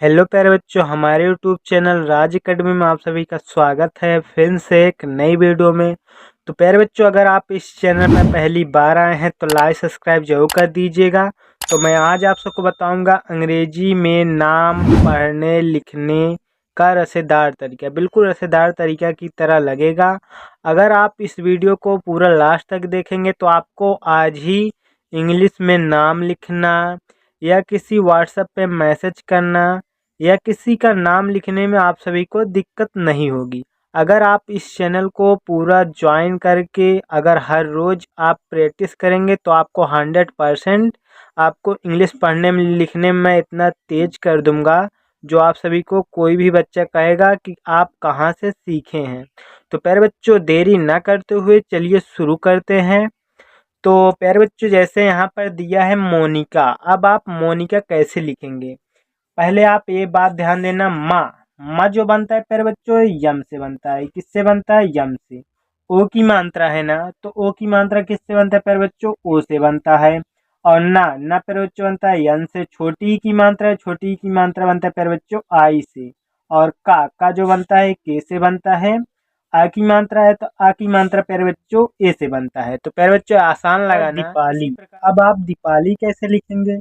Hello प्यारे बच्चों, हमारे यूट्यूब चैनल राज अकेडमी में आप सभी का स्वागत है फिर से एक नई वीडियो में। तो प्यारे बच्चों, अगर आप इस चैनल पर पहली बार आए हैं तो लाइक सब्सक्राइब जरूर कर दीजिएगा। तो मैं आज आप सबको बताऊंगा अंग्रेजी में नाम पढ़ने लिखने का रसेदार तरीका, बिल्कुल रसेदार तरीका की तरह लगेगा। अगर आप इस वीडियो को पूरा लास्ट तक देखेंगे तो आपको आज ही इंग्लिश में नाम लिखना या किसी व्हाट्सएप पे मैसेज करना या किसी का नाम लिखने में आप सभी को दिक्कत नहीं होगी। अगर आप इस चैनल को पूरा ज्वाइन करके अगर हर रोज़ आप प्रैक्टिस करेंगे तो आपको 100% आपको इंग्लिश पढ़ने में लिखने में इतना तेज कर दूंगा जो आप सभी को कोई भी बच्चा कहेगा कि आप कहाँ से सीखे हैं। तो प्यारे बच्चों, देरी ना करते हुए चलिए शुरू करते हैं। तो प्यारे बच्चों, जैसे यहाँ पर दिया है मोनिका। अब आप मोनिका कैसे लिखेंगे, पहले आप ये बात ध्यान देना। माँ माँ जो बनता है प्यारे बच्चों यम से बनता है। किससे बनता है? यम से। ओ की मात्रा है ना, तो ओ की मात्रा किससे बनता है प्यारे बच्चों? ओ से बनता है। और ना ना प्यारे बच्चों बनता है यन से। छोटी ई की मात्रा है, छोटी ई की मात्रा बनता है प्यारे बच्चों आई से। और का जो बनता है के से बनता है। आ की मात्रा है तो आ की मात्रा प्यारे बच्चों ए से बनता है। तो प्यारे बच्चों आसान लगा ना। दीपाली। अब आप दीपाली कैसे लिखेंगे?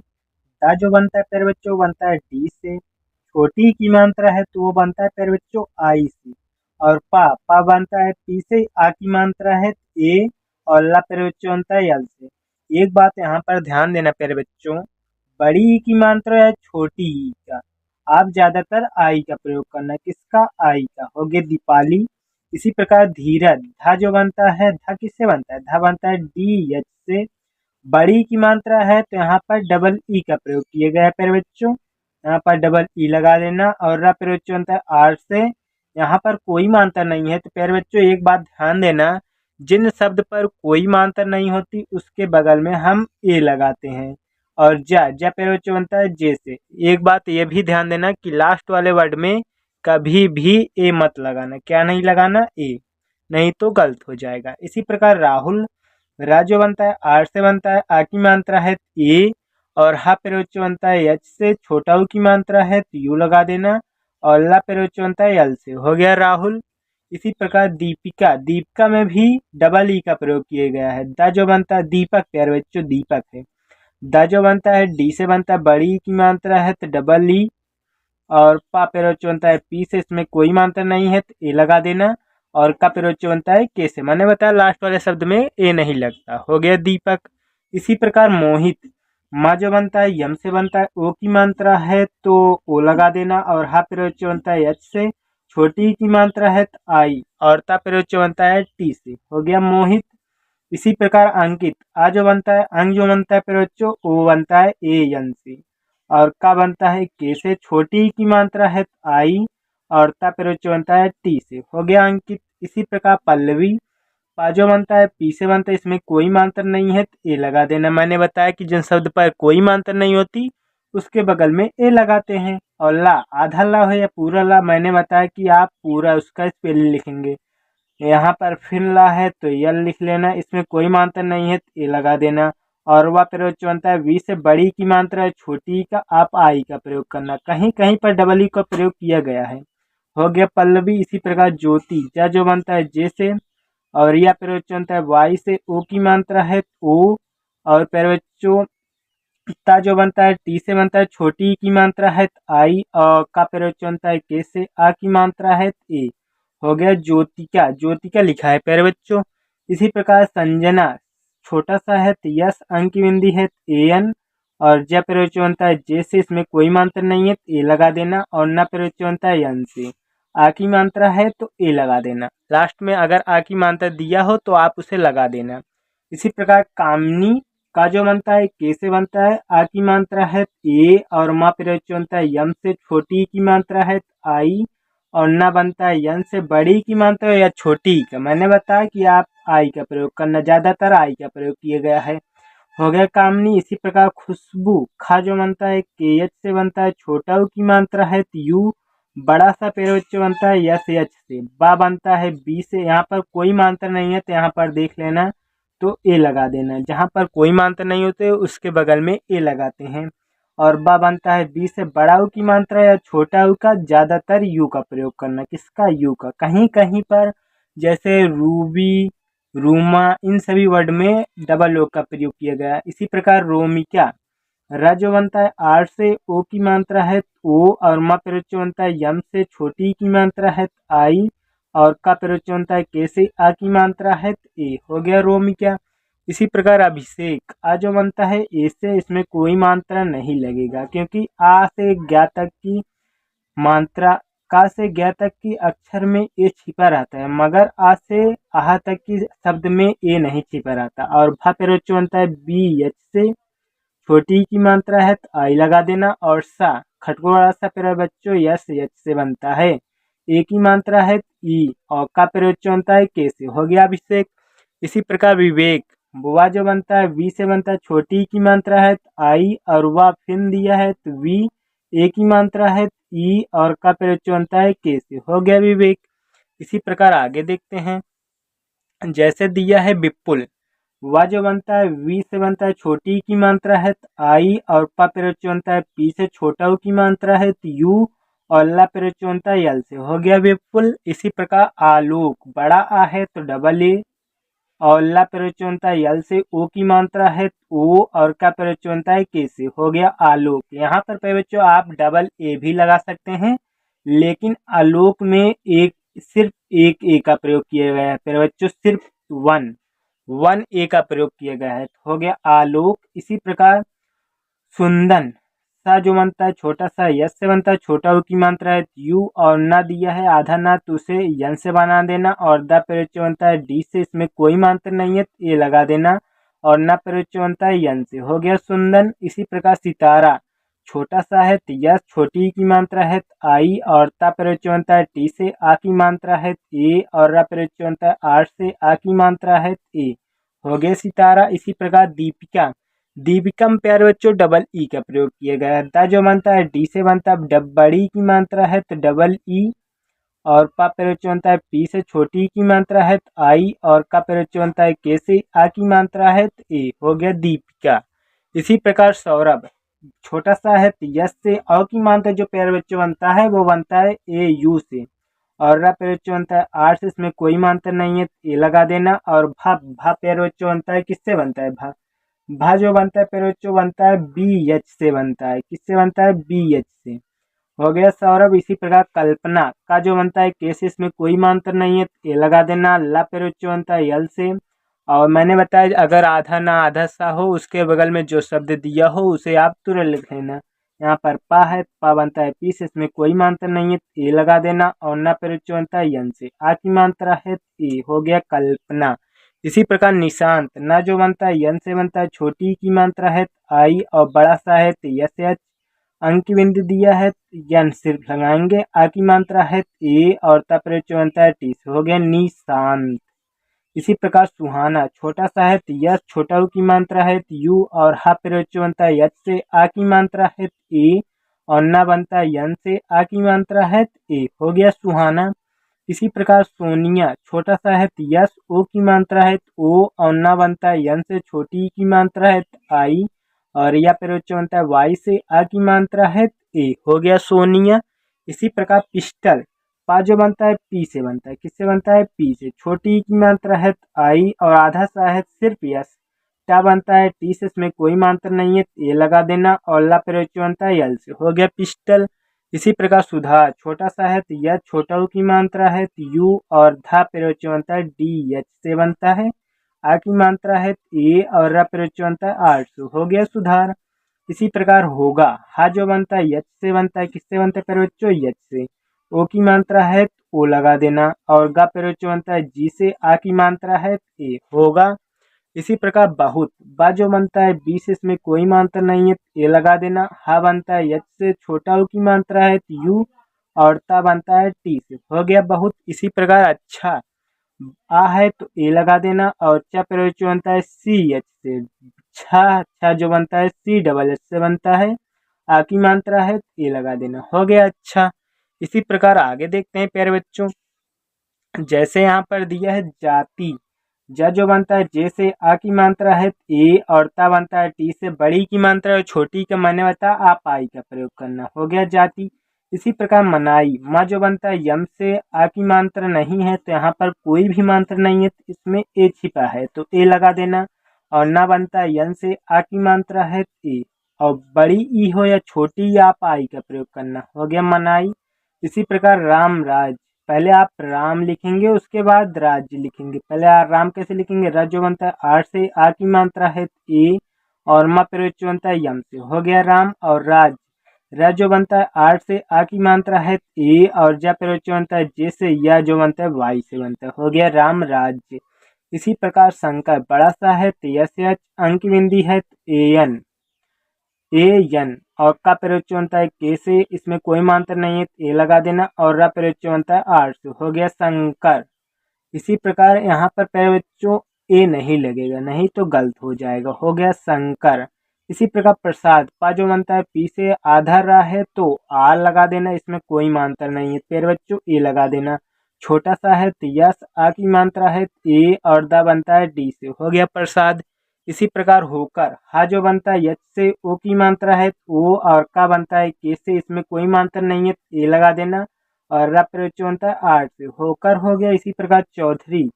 दा जो बनता है प्यारे बच्चों वो बनता है डी से। छोटी की मात्रा है तो वो बनता है प्यारे बच्चों आई से। और पा बनता है पी से। आ की मात्रा है ए। और ला प्यारे बच्चों बनता है यल से। एक बात यहाँ पर ध्यान देना प्यारे बच्चों, बड़ी ई की मात्रा है छोटी ई का। आप ज्यादातर आई का प्रयोग करना। किसका? आई का। हो गया दीपाली। इसी प्रकार धीरज। धा जो बनता है, धा किससे बनता है? धा बनता है डी एच से। बड़ी की मात्रा है तो यहाँ पर डबल ई का प्रयोग किया गया है प्यारे बच्चों। यहाँ पर डबल ई लगा देना। और रा प्यारे बच्चों बनता है आर से। यहाँ पर कोई मात्रा नहीं है तो प्यारे बच्चों एक बात ध्यान देना, जिन शब्द पर कोई मात्रा नहीं होती उसके बगल में हम ए लगाते हैं। और जा जा प्यारे बच्चों बनता है जे से। एक बात ये भी ध्यान देना कि लास्ट वाले वर्ड में कभी भी ए मत लगाना। क्या नहीं लगाना? ए। नहीं तो गलत हो जाएगा। इसी प्रकार राहुल। रा जो बनता है आर से बनता है। आ की मात्रा है ए। और हा पेरोच बनता है एच से। छोटा ऊ की मात्रा है तो यू लगा देना। और ला पेरोच बनता है एल से। हो गया राहुल। इसी प्रकार दीपिका। दीपिका में भी डबल ई का प्रयोग किया गया है। द जो बनता है दीपक, प्यारे बच्चों दीपक है। द जो बनता है डी से बनता है। बड़ी ई की मात्रा है तो डबल ई। और पा पेरोच बनता है पी से। इसमें कोई मात्रा नहीं है तो ए लगा देना। और का पेरोच बनता है के से। मैंने बताया लास्ट वाले शब्द में ए नहीं लगता। हो गया दीपक। इसी प्रकार मोहित। माँ जो बनता है यम से बनता है। ओ की मात्रा है तो ओ लगा देना। और हा पेरोच बनता है एच से। छोटी की मात्रा है तो आई। और ता पेरोच बनता है टी से। हो गया मोहित। इसी प्रकार अंकित। आ जो बनता है अंग जो बनता है फिर बच्चों ओ बनता है ए एन से। और का बनता है के से। छोटी की मात्रा है आई। और ता फिर बच्चों बनता है टी से। हो गया अंकित। इसी प्रकार पल्लवी। पा जो बनता है पी से बनता है। इसमें कोई मात्रा नहीं है तो ए लगा देना। मैंने बताया कि जिन शब्द पर कोई मात्रा नहीं होती उसके बगल में ए लगाते हैं। और ला, आधा ला हो या पूरा ला, मैंने बताया कि आप पूरा उसका स्पेलिंग लिखेंगे। यहाँ पर फिर ला है तो यल लिख लेना। इसमें कोई मात्रा नहीं है तो ए लगा देना। और वह प्रयोग बनता है वी से। बड़ी की मात्रा है छोटी का, आप आई का प्रयोग करना। कहीं कहीं पर डबल ई का प्रयोग किया गया है। हो गया पल्लवी। इसी प्रकार ज्योति। जा जो बनता है जे से। और यह प्रयोग बनता है वाई से। ओ की मात्रा है ओ। और प्रयोग ता जो बनता है टी से बनता है। छोटी की मात्रा है आई। और का प्रयोग बनता है के से। आ की मात्रा है ए। हो गया ज्योतिका। ज्योतिका लिखा है प्यारे बच्चों। इसी प्रकार संजना। छोटा सा है तो यस। अंक की बिंदी है ए एन। और ज प्रयोग बनता है जे से। इसमें कोई मात्रा नहीं है तो ए लगा देना। और न प्रयोग बनता है एन से। आ की मात्रा है तो ए लगा देना। लास्ट में अगर आ की मात्रा दिया हो तो आप उसे लगा देना। इसी प्रकार कामनी। का जो बनता है के से बनता है। आ की मात्रा है ए। और मा प्रयोग बनता है यम से। छोटी की मात्रा है आई। और ना बनता है यन से। बड़ी की मात्रा या छोटी का, मैंने बताया कि आप आई का प्रयोग करना। ज्यादातर आई का प्रयोग किया गया है। हो गया कामनी। इसी प्रकार खुशबू। खा जो बनता है के एच से बनता है। छोटा ऊ की मात्रा है यू। बड़ा सा प्रयोग बनता है यस एच से। बा बनता है बी से। यहाँ पर कोई मात्रा नहीं है तो यहाँ पर देख लेना तो ए लगा देना। जहाँ पर कोई मात्रा नहीं होते उसके बगल में ए लगाते हैं। और बा बनता है बी से बड़ा ऊ की मात्रा या छोटा ऊ का, ज्यादातर यू का प्रयोग करना। किसका? यू का। कहीं कहीं पर जैसे रूबी, रूमा, इन सभी वर्ड में डबल ओ का प्रयोग किया गया है। इसी प्रकार रोमिका, र जो बनता है आर से ओ की मात्रा है ओ, और म प्रयोग जो बनता है यम से छोटी की मात्रा है आई, और का प्रयोग जो बनता है के से आ की मात्रा है ए। हो गया रोमिका। इसी प्रकार अभिषेक, आ जो बनता है ए से, इसमें कोई मात्रा नहीं लगेगा क्योंकि आ से ज्ञा तक की मात्रा, का से ज्ञा तक की अक्षर में ए छिपा रहता है, मगर आ से आहा तक की शब्द में ए नहीं छिपा रहता। और भा प्रयोग जो बनता है बी एच से, छोटी की मात्रा है तो आई लगा देना। और सा, खटकोड़ा सा प्रयोग बच्चों यस यच से बनता है, ए की मात्रा है ई, और का प्रयोग जो बनता है के से। हो गया अभिषेक। इसी प्रकार विवेक, बुआ जो बनता है वी से बनता है, छोटी की मात्रा है तो आई, और वह फिर दिया है तो वी, ए की मात्रा है ई, और का प्रयोग जो बनता है के से। हो गया विवेक। इसी प्रकार आगे देखते हैं। जैसे दिया है विपुल, वा जो बनता है वी से बनता है, छोटी की मात्रा है तो आई, और पा प्रयोग जो बनता है पी से, छोटा ऊ की मात्रा है तो यू, और ला प्रयोग जो बनता है यल से। हो गया विपुल। इसी प्रकार आलोक, बड़ा आ है तो डबल ए, और ला प्रयोग जो बनता है यल से, ओ की मात्रा है तो ओ, और का प्रयोग जो बनता है के से। हो गया आलोक। यहाँ पर पे बच्चों आप डबल ए भी लगा सकते हैं, लेकिन आलोक में एक, सिर्फ एक ए का प्रयोग किया गया है पे बच्चों, सिर्फ वन वन ए का प्रयोग किया गया है। हो गया आलोक। इसी प्रकार सुंदन, सा जो बनता है छोटा सा यस से बनता है, छोटा ऊ की मात्रा है यू, और ना दिया है आधा ना, तो उसे यन से बना देना। और द प्रयोग जो बनता है डी से, इसमें कोई मात्रा नहीं है तो ए लगा देना। और ना प्रयोग जो बनता है यन से। हो गया सुंदन। इसी प्रकार सितारा, छोटा सा है तो यस, छोटी की मात्रा है तो आई, और ता प्रयोग जो बनता है टी से, आ की मात्रा है ए, और रा प्रयोग जो बनता है आर से, आ की मात्रा है ए। हो गया सितारा। इसी प्रकार दीपिका, दीपिका में प्यारे बच्चों डबल ई का प्रयोग किया गया है। द जो बनता है डी से बनता है, बड़ी की मात्रा है तो डबल ई, और पा प्रयोग जो बनता है पी से, छोटी की मात्रा है तो आई, और का प्रयोग जो बनता है के से, आ की मात्रा है तो ए। हो गया दीपिका। इसी प्रकार सौरभ, छोटा सा है तो यस से, अ की मात्रा जो प्यारे बच्चों बनता है वो बनता है ए यू से, और रा प्यारे बच्चों बनता है आर से, इसमें कोई मात्रा नहीं है तो ए लगा देना। और भा, भा प्यारे बच्चों बनता है किससे बनता है? भा, भा जो बनता है प्यारे बच्चों बनता है बी एच से बनता है। किससे बनता है? बी एच से। हो गया सौरभ। इसी प्रकार कल्पना, का जो बनता है केस, इसमें कोई मात्रा नहीं है तो ए लगा देना। ला प्यारे बच्चों बनता है यल से, और मैंने बताया अगर आधा ना आधा सा हो, उसके बगल में जो शब्द दिया हो उसे आप तुरंत लिख लेना। यहाँ पर पा है, पा बनता है पी से, इसमें कोई मात्रा नहीं है तो ए लगा देना। और ना प्रयोग जो बनता है यन से, आ की मात्रा है तो ए। हो गया कल्पना। इसी प्रकार निशांत, ना जो बनता है यन से बनता है, छोटी की मात्रा है तो आई, और बड़ा सा है तो यस एच, अंक की बिंदु दिया है तो यन सिर्फ लगाएंगे। आ की मात्रा है तो ए, और ता प्रयोग जो बनता है टी से। हो गया निशांत। इसी प्रकार सुहाना, छोटा सा है तो यस, छोटा ऊ की मात्रा है तो यू, और हा प्रयोग जो बनता है यच से, आ की मात्रा है तो ए, और ना बनता है यन से, आ की मात्रा है तो ए। हो गया सुहाना। इसी प्रकार सोनिया, छोटा सा है तो यस, ओ की मात्रा है तो ओ, और ना बनता है यन से, छोटी की मात्रा है तो आई, और या प्रयोग जो बनता है वाई से, आ की मात्रा है तो ए। हो गया सोनिया। इसी प्रकार पिस्टल, पा जो बनता है पी से बनता है। किससे बनता है? पी से। छोटी की मात्रा है तो आई, और आधा सा है सिर्फ यस। क्या बनता है? टी से, इसमें कोई मात्रा नहीं है तो ए लगा देना। और ला प्रयोग जो बनता है यल से। हो गया पिस्टल। इसी प्रकार सुधार, छोटा सा है तो यस, छोटा ऊ की मात्रा है तो यू, और धा प्रयोग जो बनता है डी एच से बनता है। आ की मात्रा है तो ए, और रा प्रयोग जो बनता है आर से। हो गया सुधार। इसी प्रकार होगा, हा जो बनता है यच से बनता है। किससे बनता है प्यारे बच्चों? यच से। ओ की मात्रा है तो ओ लगा देना। और गा प्यारे बच्चों बनता है जी से, आ की मात्रा है तो ए। होगा। इसी प्रकार बहुत, बा जो बनता है बी से, इसमें कोई मात्रा नहीं है तो ए लगा देना। हा बनता है यच से, छोटा ऊ की मात्रा है तो यू, और ता बनता है टी से। हो गया बहुत। इसी प्रकार अच्छा, आ है तो ए लगा देना। और चा प्रयोग जो बनता है सी एच से, छा, छा जो बनता है सी डबल एच से बनता है। आ की मात्रा है तो ए लगा देना। हो गया अच्छा। इसी प्रकार आगे देखते हैं प्यारे बच्चों। जैसे यहाँ पर दिया है जाति, ज जो बनता है जे से आ की मात्रा है ए, और ता बनता है टी से बड़ी की मात्रा और छोटी का माने बता आप आई का प्रयोग करना। हो गया जाति। इसी प्रकार मनाई, माँ जो बनता है यम से आ की मात्रा नहीं है तो यहाँ पर कोई भी मात्रा नहीं है, तो इसमें ए छिपा है तो ए लगा देना। और ना बनता है यन से आ की मात्रा है ए, और बड़ी ई हो या छोटी या आप आई का प्रयोग करना। हो गया मनाई। इसी प्रकार राम राज, पहले आप राम लिखेंगे उसके बाद राज्य लिखेंगे। पहले राम कैसे लिखेंगे, र जो बनता है आर से आ की मात्रा है ए, और मा प्रयोग बनता है यम से। हो गया राम। और राज, र जो बनता है आर से आ की मात्रा है ए, और जा प्रयोग बनता है जे से, या जो बनता है वाई से बनता है। हो गया राम राज्य। इसी प्रकार शंकर, बड़ा सा है यस एच, अंक बिंदी है एन, ए यन, और का प्रयोग बनता है के से, इसमें कोई मात्रा नहीं है ए लगा देना। और रा प्रयोग बनता है आर से। हो गया शंकर। इसी प्रकार यहाँ पर बच्चों ए नहीं लगेगा, नहीं तो गलत हो जाएगा। हो गया शंकर। इसी प्रकार प्रसाद, पा जो बनता है पी से आधा रा है तो आ लगा देना, इसमें कोई मात्रा नहीं है फिर बच्चों ए लगा देना। छोटा सा है तो यस आ की मात्रा है ए, और दा बनता है डी से। हो गया प्रसाद। इसी प्रकार होकर, हा जो बनता है यच से ओ की मात्रा है ओ, और का बनता है के से, इसमें कोई मात्रा नहीं है ए लगा देना। और रा प्रयोग बनता है आर से। होकर हो गया। इसी प्रकार चौधरी,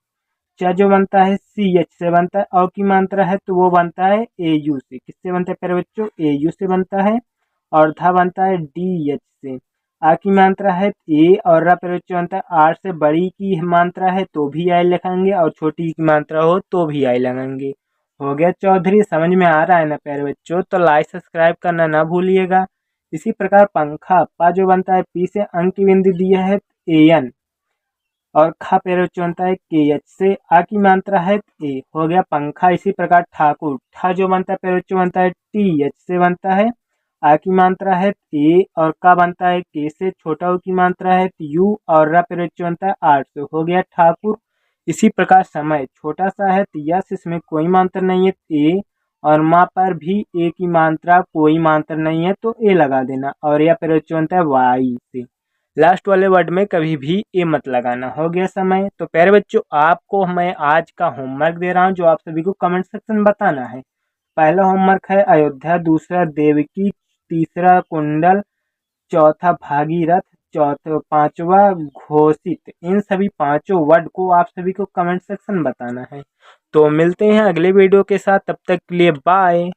च जो बनता है सी एच से बनता है, औ की मात्रा है तो वो बनता है ए यू से। किससे बनता है प्यारे बच्चों, ए यू से बनता है। और धा बनता है डी एच से। आ की मात्रा है ए, और रा प्रयोग बनता है आर से। बड़ी की मात्रा है तो भी आई लिखेंगे, और छोटी की मात्रा हो तो भी आई लगाएंगे। हो गया चौधरी। समझ में आ रहा है ना प्यारे बच्चों, तो लाइक सब्सक्राइब करना ना भूलिएगा। इसी प्रकार पंखा, पा जो बनता है पी से अंक की बिंदी दिया है ए एन, और खा पेरो बनता है के एच से, आ की मात्रा है ए। हो गया पंखा। इसी प्रकार ठाकुर, ठा जो बनता है पेरो बनता है टी एच से बनता है, आ की मात्रा है ए, और का बनता है के से, छोटा ऊ की मात्रा है यू, और रा पेरो बनता है आर से। हो गया ठाकुर। इसी प्रकार समय, छोटा सा है तो यस, इसमें कोई मात्रा नहीं है ए, और माँ पर भी ए की मात्रा कोई मात्रा नहीं है तो ए लगा देना। और यह पेरो बनता है वाई से। लास्ट वाले वर्ड में कभी भी ए मत लगाना। हो गया समय। तो प्यारे बच्चों, आपको मैं आज का होमवर्क दे रहा हूं जो आप सभी को कमेंट सेक्शन में बताना है। पहला होमवर्क है अयोध्या, दूसरा देवकी, तीसरा कुंडल, चौथा भागीरथ, चौथा पांचवा घोषित। इन सभी पांचों वर्ड को आप सभी को कमेंट सेक्शन में बताना है। तो मिलते हैं अगले वीडियो के साथ, तब तक के लिए बाय।